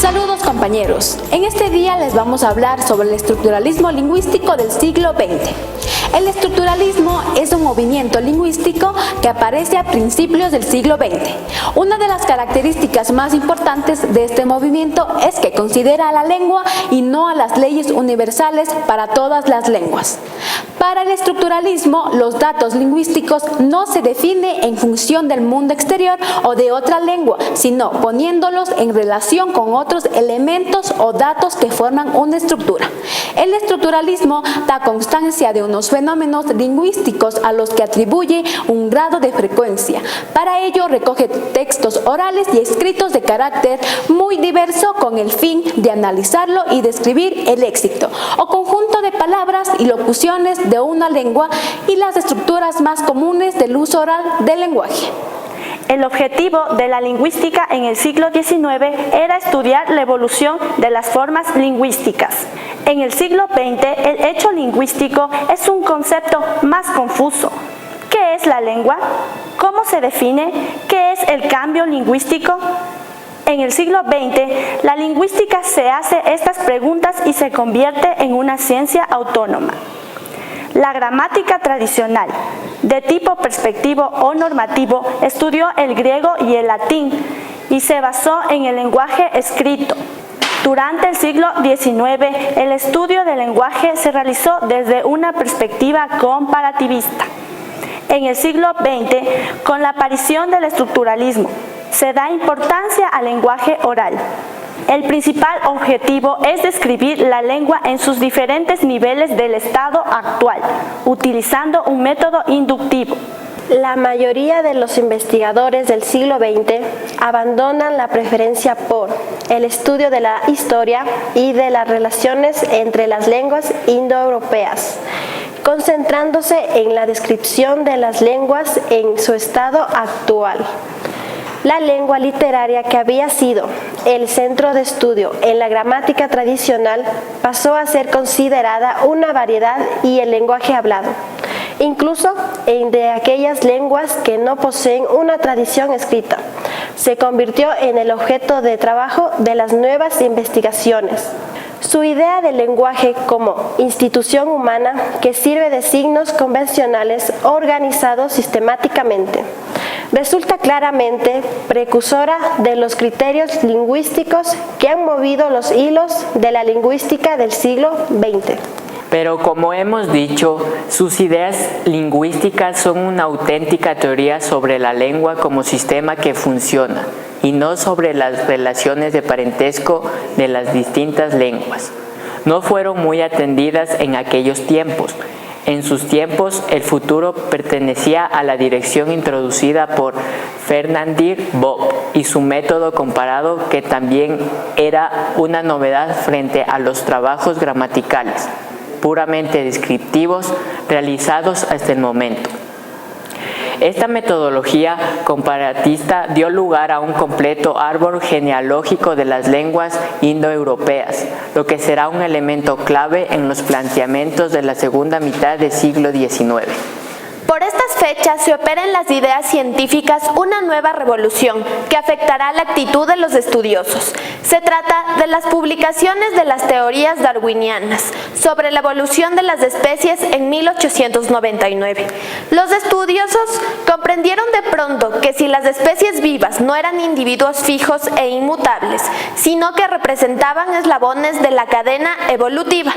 Saludos compañeros, en este día les vamos a hablar sobre el estructuralismo lingüístico del siglo XX. El estructuralismo es un movimiento lingüístico que aparece a principios del siglo XX. Una de las características más importantes de este movimiento es que considera a la lengua y no a las leyes universales para todas las lenguas. Para el estructuralismo, los datos lingüísticos no se definen en función del mundo exterior o de otra lengua, sino poniéndolos en relación con otros elementos o datos que forman una estructura. El estructuralismo da constancia de unos fenómenos lingüísticos a los que atribuye un grado de frecuencia. Para ello recoge textos orales y escritos de carácter muy diverso con el fin de analizarlo y describir el léxico o conjunto de palabras y locuciones de una lengua y las estructuras más comunes del uso oral del lenguaje. El objetivo de la lingüística en el siglo XIX era estudiar la evolución de las formas lingüísticas. En el siglo XX, el hecho lingüístico es un concepto más confuso. ¿Qué es la lengua? ¿Cómo se define? ¿Qué es el cambio lingüístico? En el siglo XX, la lingüística se hace estas preguntas y se convierte en una ciencia autónoma. La gramática tradicional, de tipo perspectivo o normativo, estudió el griego y el latín y se basó en el lenguaje escrito. Durante el siglo XIX, el estudio del lenguaje se realizó desde una perspectiva comparativista. En el siglo XX, con la aparición del estructuralismo, se da importancia al lenguaje oral. El principal objetivo es describir la lengua en sus diferentes niveles del estado actual, utilizando un método inductivo. La mayoría de los investigadores del siglo XX abandonan la preferencia por el estudio de la historia y de las relaciones entre las lenguas indoeuropeas, concentrándose en la descripción de las lenguas en su estado actual. La lengua literaria, que había sido el centro de estudio en la gramática tradicional, pasó a ser considerada una variedad y el lenguaje hablado, incluso de aquellas lenguas que no poseen una tradición escrita, se convirtió en el objeto de trabajo de las nuevas investigaciones. Su idea del lenguaje como institución humana que sirve de signos convencionales organizados sistemáticamente resulta claramente precursora de los criterios lingüísticos que han movido los hilos de la lingüística del siglo XX. Pero como hemos dicho, sus ideas lingüísticas son una auténtica teoría sobre la lengua como sistema que funciona y no sobre las relaciones de parentesco de las distintas lenguas. No fueron muy atendidas en aquellos tiempos. En sus tiempos, el futuro pertenecía a la dirección introducida por Fernandir Bob y su método comparado, que también era una novedad frente a los trabajos gramaticales puramente descriptivos realizados hasta el momento. Esta metodología comparatista dio lugar a un completo árbol genealógico de las lenguas indoeuropeas, lo que será un elemento clave en los planteamientos de la segunda mitad del siglo XIX. Por estas fechas se opera en las ideas científicas una nueva revolución que afectará la actitud de los estudiosos. Se trata de las publicaciones de las teorías darwinianas sobre la evolución de las especies en 1899. Los estudiosos comprendieron de pronto que si las especies vivas no eran individuos fijos e inmutables, sino que representaban eslabones de la cadena evolutiva.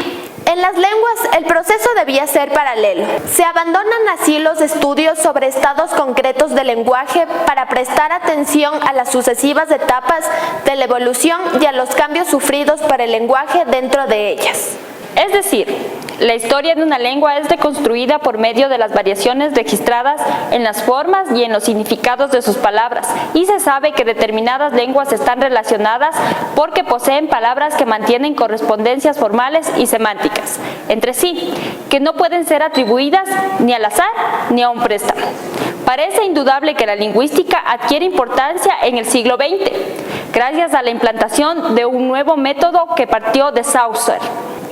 En las lenguas el proceso debía ser paralelo. Se abandonan así los estudios sobre estados concretos del lenguaje para prestar atención a las sucesivas etapas de la evolución y a los cambios sufridos por el lenguaje dentro de ellas. Es decir, la historia de una lengua es reconstruida por medio de las variaciones registradas en las formas y en los significados de sus palabras, y se sabe que determinadas lenguas están relacionadas porque poseen palabras que mantienen correspondencias formales y semánticas entre sí, que no pueden ser atribuidas ni al azar ni a un préstamo. Parece indudable que la lingüística adquiere importancia en el siglo XX, gracias a la implantación de un nuevo método que partió de Saussure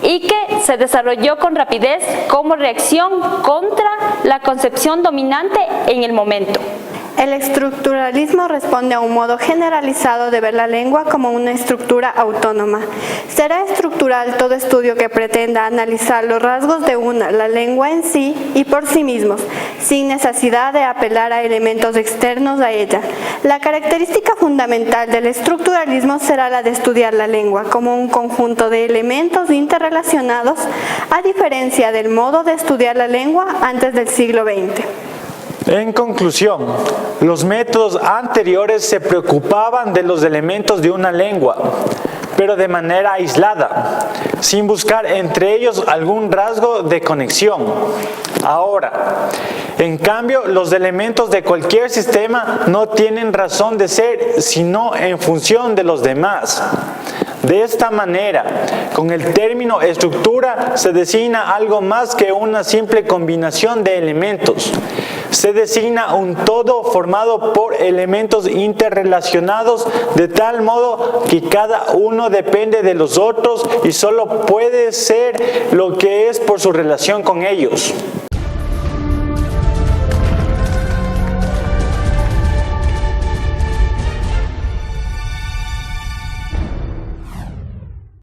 y que se desarrolló con rapidez como reacción contra la concepción dominante en el momento. El estructuralismo responde a un modo generalizado de ver la lengua como una estructura autónoma. Será estructural todo estudio que pretenda analizar los rasgos de la lengua en sí y por sí mismos, sin necesidad de apelar a elementos externos a ella. La característica fundamental del estructuralismo será la de estudiar la lengua como un conjunto de elementos interrelacionados, a diferencia del modo de estudiar la lengua antes del siglo XX. En conclusión, los métodos anteriores se preocupaban de los elementos de una lengua, pero de manera aislada, sin buscar entre ellos algún rasgo de conexión. Ahora, en cambio, los elementos de cualquier sistema no tienen razón de ser, sino en función de los demás. De esta manera, con el término estructura se designa algo más que una simple combinación de elementos. Se designa un todo formado por elementos interrelacionados de tal modo que cada uno depende de los otros y solo puede ser lo que es por su relación con ellos.